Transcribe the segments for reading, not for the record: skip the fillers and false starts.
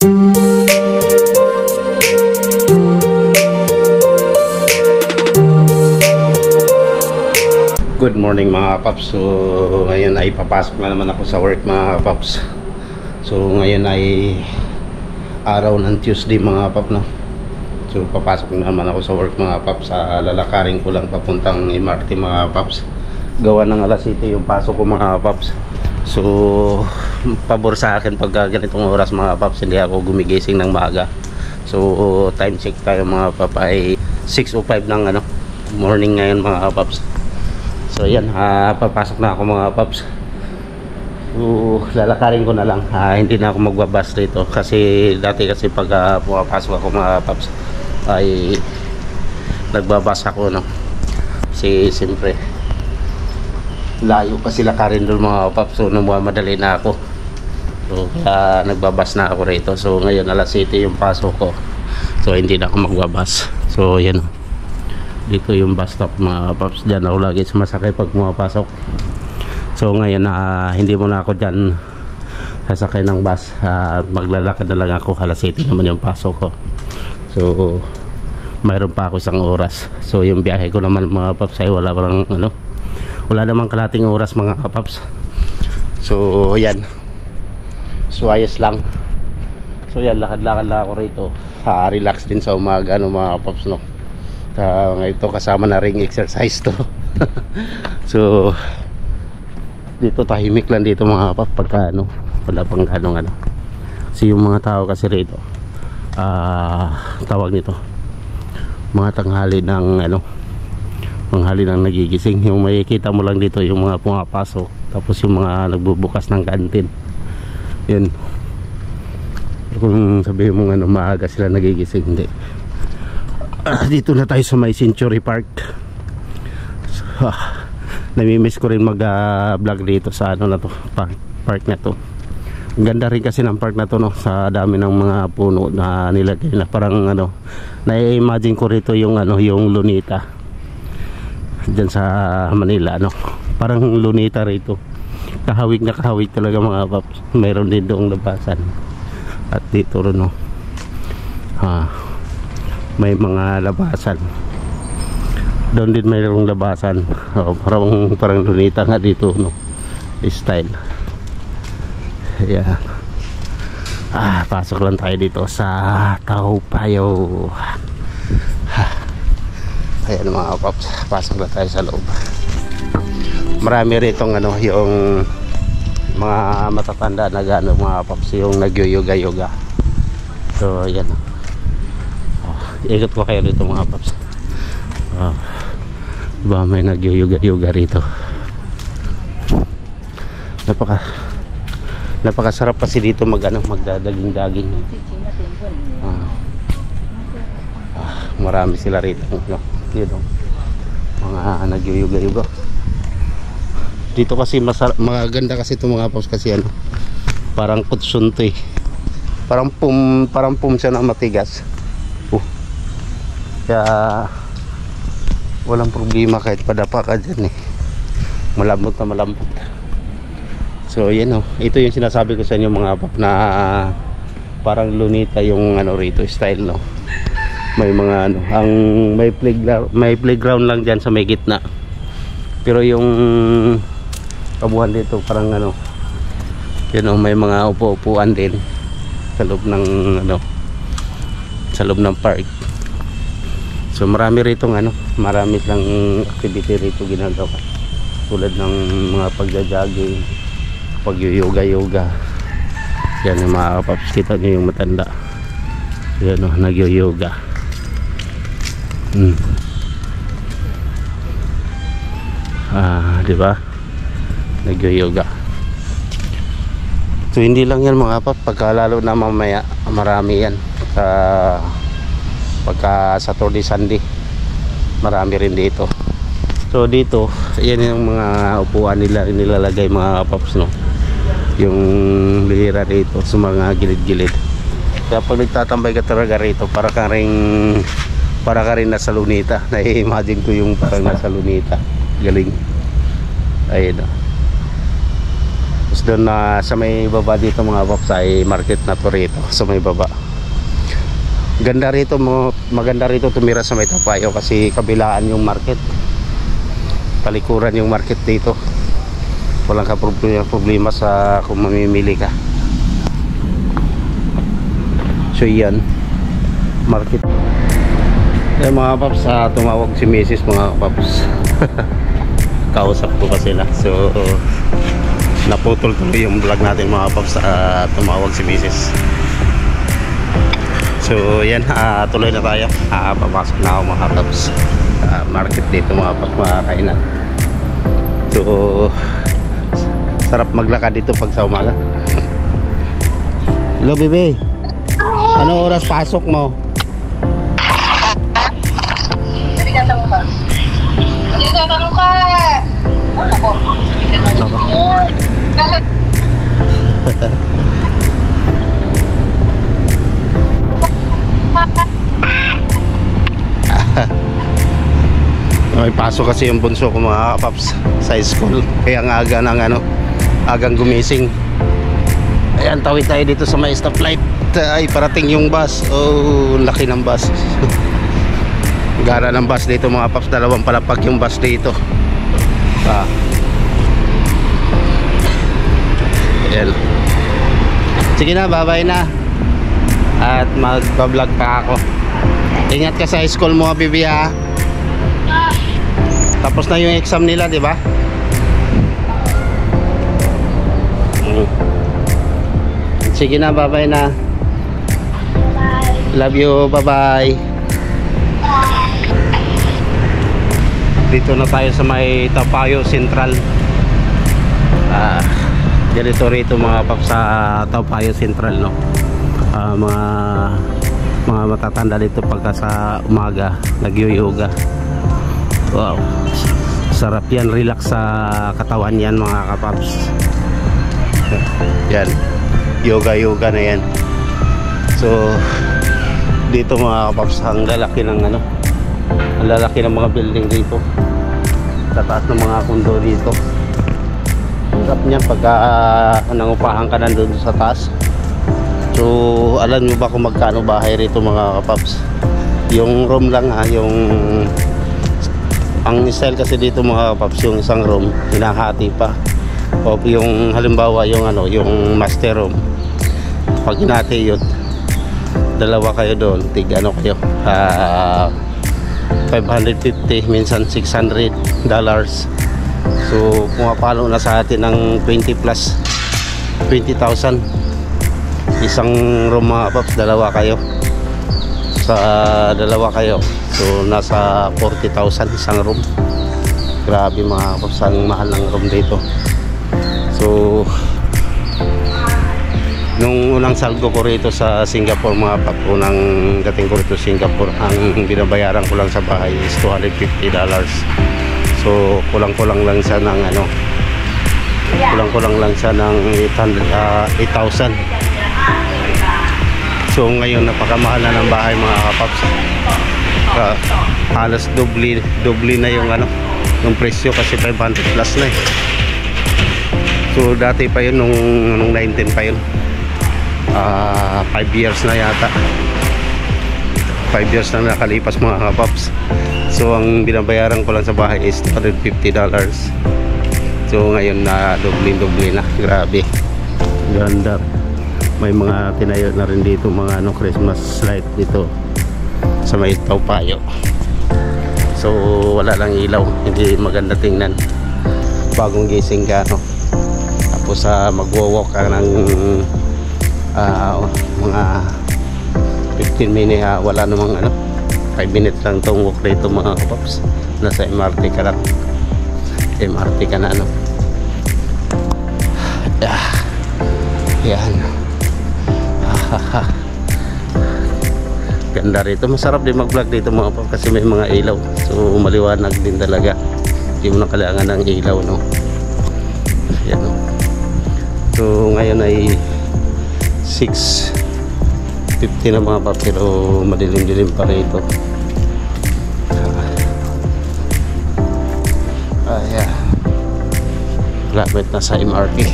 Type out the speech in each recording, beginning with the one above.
Good morning mga paps. So ngayon ay papasok na naman ako sa work mga paps. So ngayon ay araw ng Tuesday mga paps, no? So papasok na naman ako sa work mga paps. Lalakarin ko lang papuntang MRT mga paps. Gawa ng alas 7 yung pasok ko mga paps. So pabor sa akin pag ganitong oras mga paps, hindi ako gumigising ng maaga. So time check tayo mga paps ay 6:05 ng morning ngayon mga paps. So yan, papasok na ako mga paps. So lalakarin ko na lang, hindi na ako magbabas dito. Kasi dati kasi pag pumapasok ako mga paps ay nagbabas ako, no? Kasi siyempre layo kasi lakarin doon mga paps. So madali na ako. So kaya nagbabas na ako rito. So ngayon alas 7 yung pasok ko. So hindi na ako magbabas. So yan, dito yung bus stop mga paps. Dyan ako lagi sumasakay pag pumapasok. So ngayon hindi mo na ako dyan sasakay ng bus. Maglalakad na lang ako. Alas 7 naman yung pasok ko. So mayroon pa ako isang oras. So yung biyahe ko naman mga paps ay wala namang kalating oras mga paps. So yan, so ayos lang. So yan, lakad-lakad lang ako rito. Relax din sa umaga mga paps, no? Ito kasama na ring exercise to. So dito tahimik lang dito mga paps pagka wala pang kasi yung mga tao kasi rito tawag nito mga tanghali ng tanghali ng nagigising. Yung makikita mo lang dito yung mga pumapasok, tapos yung mga nagbubukas ng kantin. Yun, kung sabihin mo maaga sila nagigising, hindi. Dito na tayo sa may Century Park. So, namimiss ko rin mag vlog dito sa na to, park na to. Ang ganda rin kasi ng park na to, no? Sa dami ng mga puno na nilagay na parang na-imagine ko rito yung yung Lunita diyan sa Manila, parang Lunita rito. Kahawig na kahawig talaga mga paps. Mayroon din doong labasan at dito rin, may mga labasan doon din, mayroong labasan. Parang Lunita nga dito, style. Yeah. Pasok lang tayo dito sa Taupayaw. Ayan mga paps, pasok na tayo sa loob. Marami rito yung mga matatanda na mga paps, yung nag-yoga. So ayan, ikot ko kayo rito mga paps. Diba may nag-yoga rito. Napakasarap kasi dito magdadaging-daging. Marami sila rito, dito mga nag-yoga. Dito kasi maganda kasi itong mga paps kasi parang kutsun to, parang pum siya na matigas. Kaya walang problema kahit padapa ka dyan, malambot na malambot. So yan, ito yung sinasabi ko sa inyo mga paps, na parang Lunita yung rito style, may mga may playground lang dyan sa may gitna, pero yung kabuhan dito parang may mga upo-upuan din sa loob ng sa loob ng park. So marami rito marami lang activity rito ginagawa, tulad ng mga pagja-jogging, pag-yoga. Yan yung mga paps, kita nyo yung matanda. Yan nag-yoga. Diba? Nag-yoga. So hindi lang yan mga paps, pagka lalo na mamaya marami yan. Pagka Saturday, Sunday marami rin dito. So dito, yan yung mga upuan nila nilalagay mga paps, yung lihira rito sa mga gilid-gilid. Kaya pag nagtatambay ka talaga rito, para ka rin nasa Lunita. Na-imagine ko yung parang nasa Lunita. Galing. Ayun. Tapos Tapos doon na sa may baba dito mga paps ay market na po rito sa may baba. Ganda rito maganda rito tumira sa may Topayo kasi kabilaan yung market. Palikuran yung market dito. Walang problema sa kung mamimili ka. So yan market. Yung mga paps, tumawag si Mrs. mga paps. Kausap ko pa sila. So naputol tuloy yung vlog natin mga paps, tumawag si Mrs. So yan, tuloy na tayo. Papasok na ako mga paps. Market dito mga paps, mga kainan. So sarap maglakad dito pag sa umaga. Hello bebe, ano oras pasok mo? Tinatanong ka. Tinatanong ka. Ano ko? May pasok kasi yung bunso ko mga paps sa school. Kaya ang aga ng agang gumising. Ayan, tawid tayo dito sa may stoplight. Ay, parating yung bus. Oh, laki ng bus. Gara ng bus dito mga paps, dalawang palapag yung bus dito. Ayan. Sige na, bye-bye na. At magpa-vlog pa ako. Ingat ka sa school mo, bibi ha. Tapos na yung exam nila, di ba? Sige na, bye-bye na. Love you, bye-bye. Dito na tayo sa may Topayo Central. Ganito rito mga paps sa Topayo Central, no? Mga matatanda dito pagka sa umaga nag-yoga. Wow, sarap yan, relax sa katawan yan mga kapaps. Yan, yoga na yan. So dito mga kapaps, ang lalaki ng ang lalaki ng mga building dito, tataas ng mga kundo dito. Sarap niyan pagka nangupahan ka nandun sa taas. So alam nyo ba kung magkano bahay rito mga kapaps? Yung room lang ang style kasi dito mga kapaps, yung isang room hinahati pa. O yung halimbawa yung yung master room, pag hinati yun, dalawa kayo doon, kayo 550, minsan $600. So pumapalo na sa atin ng 20 plus 20,000 isang room mga paps, dalawa kayo. Sa dalawa kayo, so nasa 40,000 isang room. Grabe mga paps, ang mahal ng room dito. So nung unang saldo ko rito sa Singapore mga paps, unang dating ko rito sa Singapore, ang binabayaran ko lang sa bahay is $250. So kulang-kulang lang siya ng kulang-kulang lang siya ng 8,000. So ngayon napakamahal na ng bahay mga kapaps. Halos doble na yung presyo kasi 500 plus na eh. So dati pa yun nung 19 pa yun. 5 years na yata. 5 years na nakalipas mga kapaps. So ang binabayaran ko lang sa bahay is $250. So ngayon na doble na. Grabe, ganda. May mga tinayo na rin dito mga Christmas light dito sa may Topayo. So wala lang ilaw, hindi maganda tingnan bagong gising ka tapos magwo-walk ka ng mga 15 minutes, wala namang 5 minutes lang tong walk dito mga kapaps. Nasa MRT ka lang, MRT ka na yan. Ganda rito, masarap din mag-vlog dito mga paps kasi may mga ilaw, so maliwanag din talaga, hindi mo na kailangan ng ilaw yan, So ngayon ay 6:50 na mga paps, pero madilim-dilim pa rito. Ayan, lapit na sa MRT.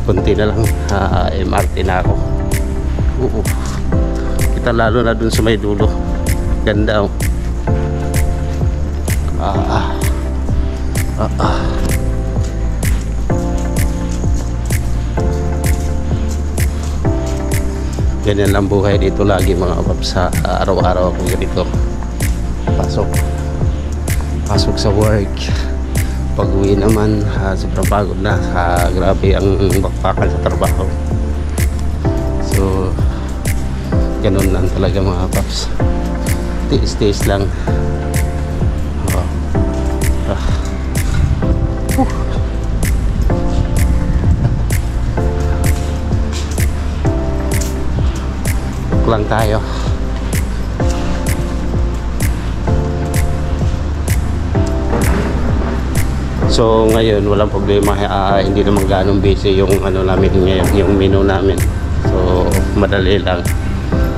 Kunti na lang, MRT na ako. Kita lalo na dun sa may dulo. Ganda oh. Ganyan lang buhay dito lagi mga paps. Sa araw-araw ako dito. Pasok sa work. Pag uwi naman, sobrang pagod na. Grabe ang bakbakan sa trabaho. So ganun lang talaga mga paps. Tiis-tiis lang. Lang tayo. So ngayon walang problema, hindi naman ganong busy yung ano namin ngayon, yung menu namin. So madali lang.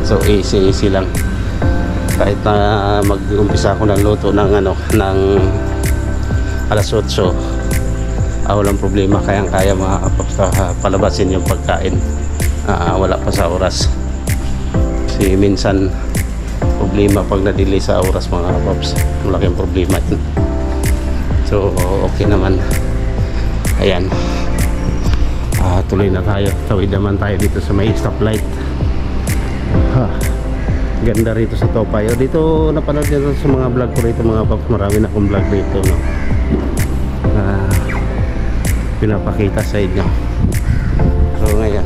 So easy lang. Kahit na mag-umpisa ako ng luto ng ano ng alas 8, walang problema, kayang-kaya mga paps palabasin yung pagkain. Wala pa sa oras. Kasi minsan problema pag na-delay sa oras mga paps, malaking problema yun. So okay naman. Ayan, tuloy na tayo. Tawid naman tayo dito sa may stoplight. Ganda rito sa Topayo. Dito napanood nyo sa mga vlog ko rito mga paps, marami na akong vlog rito, no? Pinapakita sa inyo. So ngayon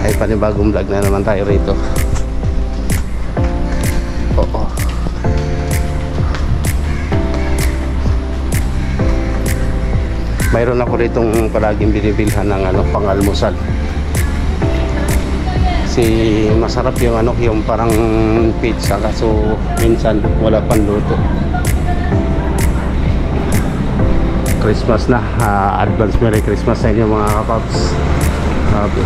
ay panibagong vlog na naman tayo rito. Oo. Mayroon ako ritong palaging binibilhan ng ano, pang-almusal. Kasi masarap yung ano, yung parang pizza, kaso minsan wala pang luto. Christmas na, advance Merry Christmas sa inyo mga kapaps. Sabi,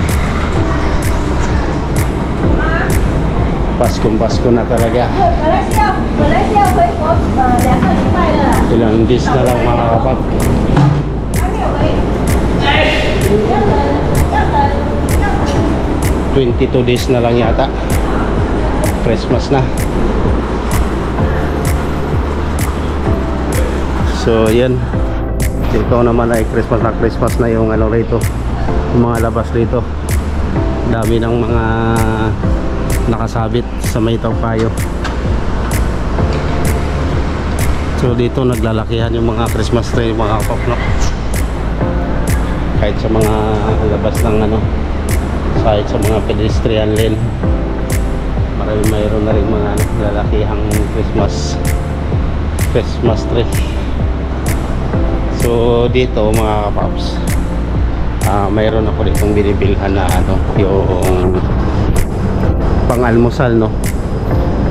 Pasko na talaga. Ilang days na lang mga kapaps. 22 days na lang yata, Christmas na. So yan, dito naman ay Christmas na yung ano rito, yung mga labas rito. Dami ng mga nakasabit sa may Topayo. So dito naglalakihan yung mga Christmas tree, mga kapok, kahit sa mga labas ng ano, kahit sa mga pedestrian lane, mayroon na rin mga lalakihang Christmas tree. So dito mga kapaps, mayroon ako ditong binibilhan na ano, yung pang-almusal, no.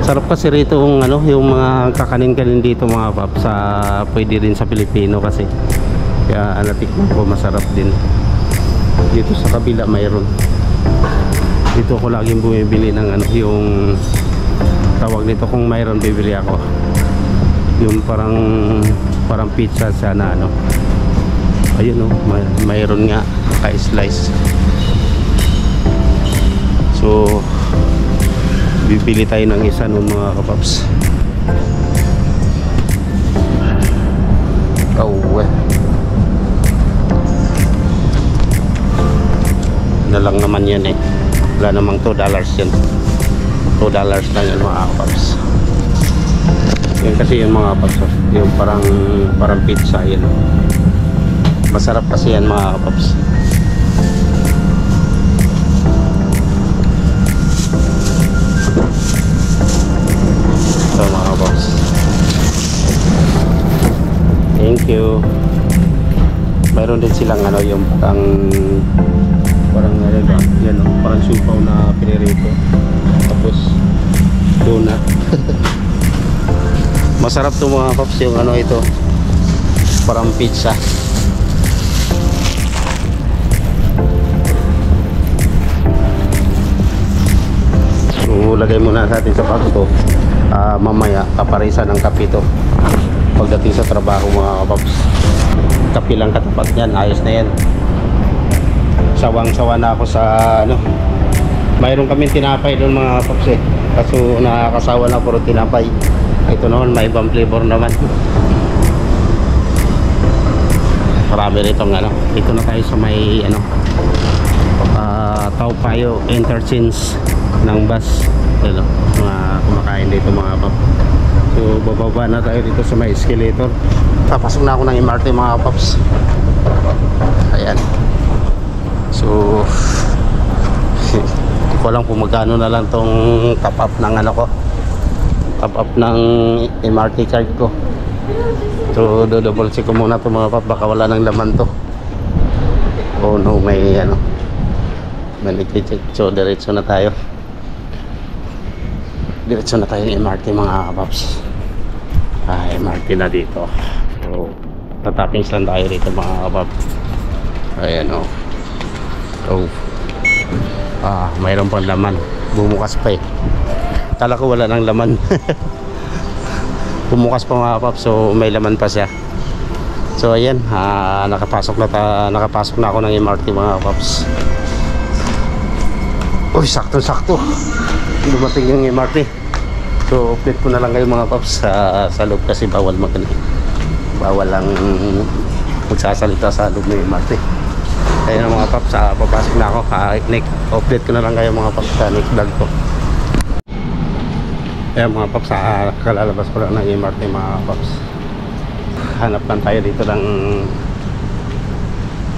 Sarap kasi rito yung ano, yung mga kakanin-kanin dito mga kapaps, pwede rin sa Pilipino kasi. Kaya natikman ko, masarap din. Dito sa kabila mayroon. Dito ako laging bumibili ng ano, yung tawag nito, kung mayroon bibili ako. Yung parang pizza sana ano. Ayun oh, mayroon nga ka-slice. So bibili tayo ng isa ng mga kapaps. Na lang naman yan eh. Wala namang $2 yan. $2 lang yan mga kapaps. Yan kasi yung mga kapaps, yung parang pizza yan. Masarap kasi yan mga kapaps. So mga kapaps, thank you. Mayroon din silang ano, yung parang ano ba, yan o, parang supaw na pinirito, tapos donut. Masarap to mga paps, yung ano ito, parang pizza. So lagay muna natin sa bag to. Mamaya kaparisan ng kape to pagdating sa trabaho mga kapaps. Kape lang katapat yan, ayos na yan. sawang-sawa na ako sa ano. Mayroon kami tinapay doon mga paps eh. Kaso nakakasawa na puro tinapay. Ito naman may ibang flavor naman. Marami rito ng ano. Dito na tayo sa may ano, Tao Payo interchange ng bus. Hello, mga kumakain dito mga paps. So bababa na tayo dito sa may escalator. Papasok na ako ng MRT mga paps. Ayan. So ko lang kung magkano na lang tong top up ng ano ko, top up ng MRT card ko. So double check ko muna to mga pap, baka wala nang laman to. Oh no, may ano, may check. So diretso na tayo ng MRT mga paps. MRT na dito. So tatappings lang tayo dito mga paps. Ayan o. Oh. Mayroon pang laman. Bumukas pa eh. Kala ko wala nang laman. Bumukas pa mga paps. So may laman pa siya. So ayan, nakapasok na ako ng MRT mga paps. Uy, sakto-sakto dumating yung MRT. So update ko na lang kayo mga paps sa loob kasi bawal lang magsasalita sa loob ng MRT. Ayun mga paps, papasok na ako. Update ko na lang kayo mga paps sa next vlog ko. Ayun mga paps, kalalabas ko lang ng MRT mga paps. Hanap lang tayo dito ng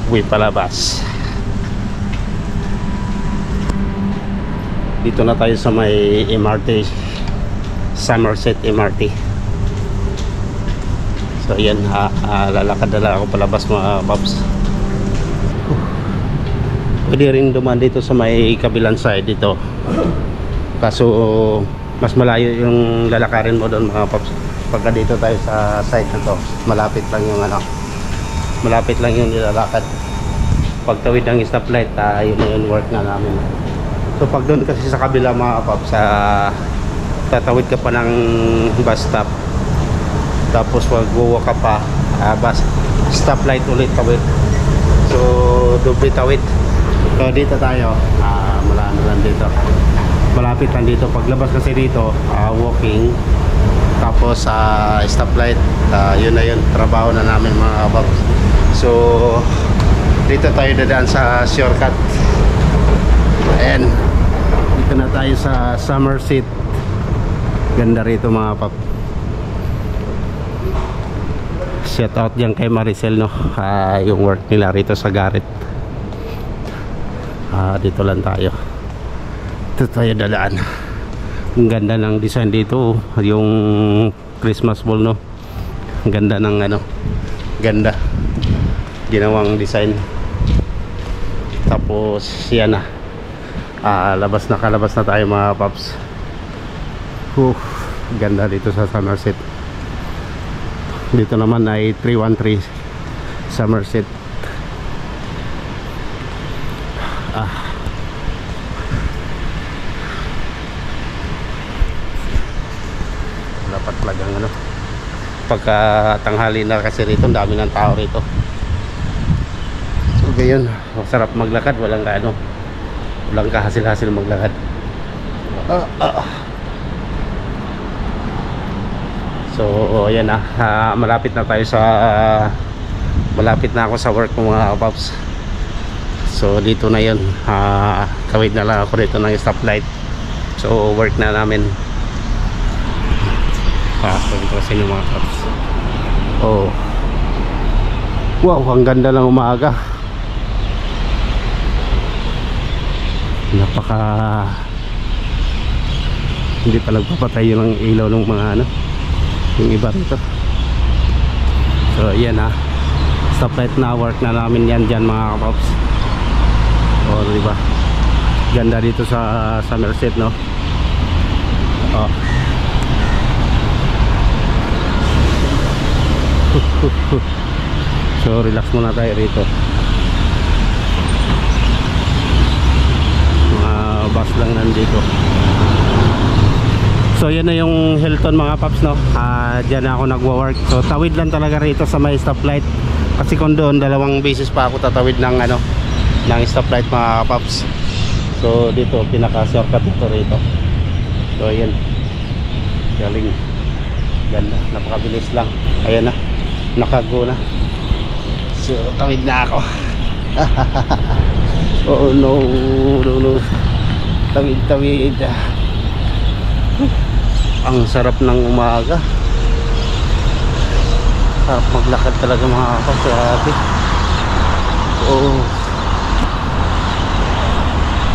way palabas. Dito na tayo sa may MRT, Somerset MRT. So ayan, lalakad na lang ako palabas mga paps. Pwede rin dumaan dito sa may kabilang side dito. Kaso mas malayo yung lalakarin mo doon mga paps. Pagka dito tayo sa side na to, malapit lang yung ano, malapit lang yung nilalakad. Pagtawid ng stoplight, yun na yung work na namin. So pag doon kasi sa kabila mga paps, tatawid ka pa ng bus stop. Tapos wag-walk ka pa, bus stoplight ulit tawid. So doble tawid. So dito tayo, malapit lang dito. Paglabas kasi dito, walking, tapos stoplight, yun na yun, trabaho na namin mga paps. So dito tayo dadaan sa shortcut. Ayan, dito na tayo sa Somerset. Ganda rito mga paps. Shout out dyan kay Maricel, no? Yung work nila rito sa Garrett. Dito lang tayo. Dito tayo dalaan. Ang ganda ng design dito, yung Christmas ball, no? Ang ganda ng ano, ganda ginawang design. Tapos yan na, kalabas na tayo mga paps. Ganda dito sa Somerset. Dito naman ay 313 Somerset. Dapat talagang ano, pagka tanghali na kasi rito, ang dami ng tao rito. So gayon, masarap maglakad, walang kahasil-hasil maglakad. So ayan na, malapit na tayo sa malapit na ako sa work ko mga paps. So dito na yun, kawid na lang ako dito ng stoplight. So work na namin. Kasi yung mga paps. Oh wow, ang ganda ng umaga. Hindi pa nagpapatay yun ang ilaw ng mga ano, yung iba rito. So yan stoplight na, work na namin yan dyan mga kapops. O diba, ganda dito sa Somerset, no? So relax muna tayo rito. Mga bus lang nandito. So yan na yung Hilton mga paps, no? Diyan ako nagwo-work. So tawid lang talaga rito sa may stoplight. Kasi kung doon, 2 beses pa ako tatawid ng ano, ng stoplight mga kapaps. So dito pinaka-shortcut ito rito. So ayan, galing, ganda, napakabilis lang. Ayan na, nakago na. So tawid na ako. Oh no, no, no. Tawid. Ang sarap ng umaga. Sarap maglakad talaga mga kapaps. Grabe. Oh,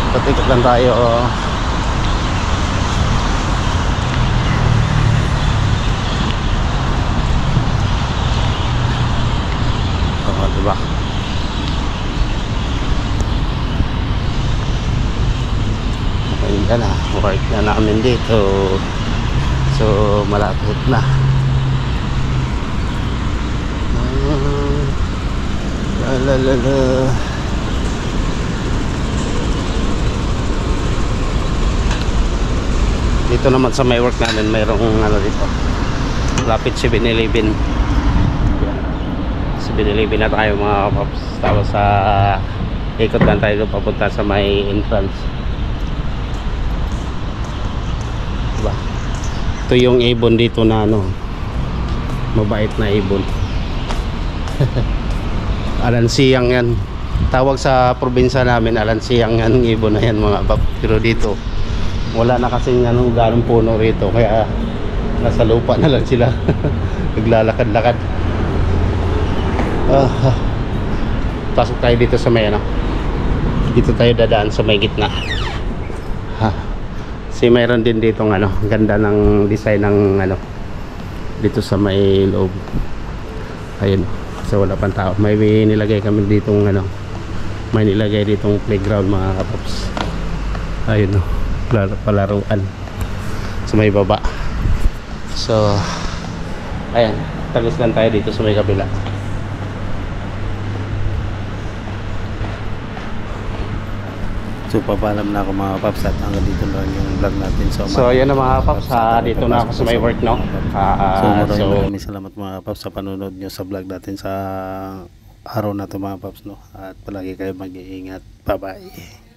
patikot lang tayo. Oh. Oh, diba? Ayun na, work na namin dito. So malapit na. La. Dito naman sa may work namin mayroong ano dito, lapit 7-Eleven. 7-Eleven na tayo mga kapaps. Tapos sa ikot lang tayo papunta sa may entrance, diba? Ito yung ibon dito na ano, mabait na ibon. Alansiyang yan, tawag sa probinsya namin, alansiyang yan ibon na yan mga kapaps. Pero dito wala na kasing anong ganong puno rito, kaya nasa lupa na lang sila. Naglalakad-lakad. Pasok tayo dito sa may ano, dito tayo dadaan sa may gitna. Kasi mayroon din dito ng ano, ganda ng design ng ano dito sa may loob. Ayun, so wala pang tao. May nilagay kami ditong ano, may nilagay ditong playground mga kapaps. Ayun no, palaruan sa may baba. So ayan, tagos lang tayo dito sa may kabila. So papaalam na ako mga paps, at hanggang dito lang yung vlog natin. So ayan na mga paps, dito na ako sa my work, no? So maraming salamat mga paps sa panonood nyo sa vlog natin sa araw na to mga paps, no? At palagi kayo mag-iingat. Bye bye.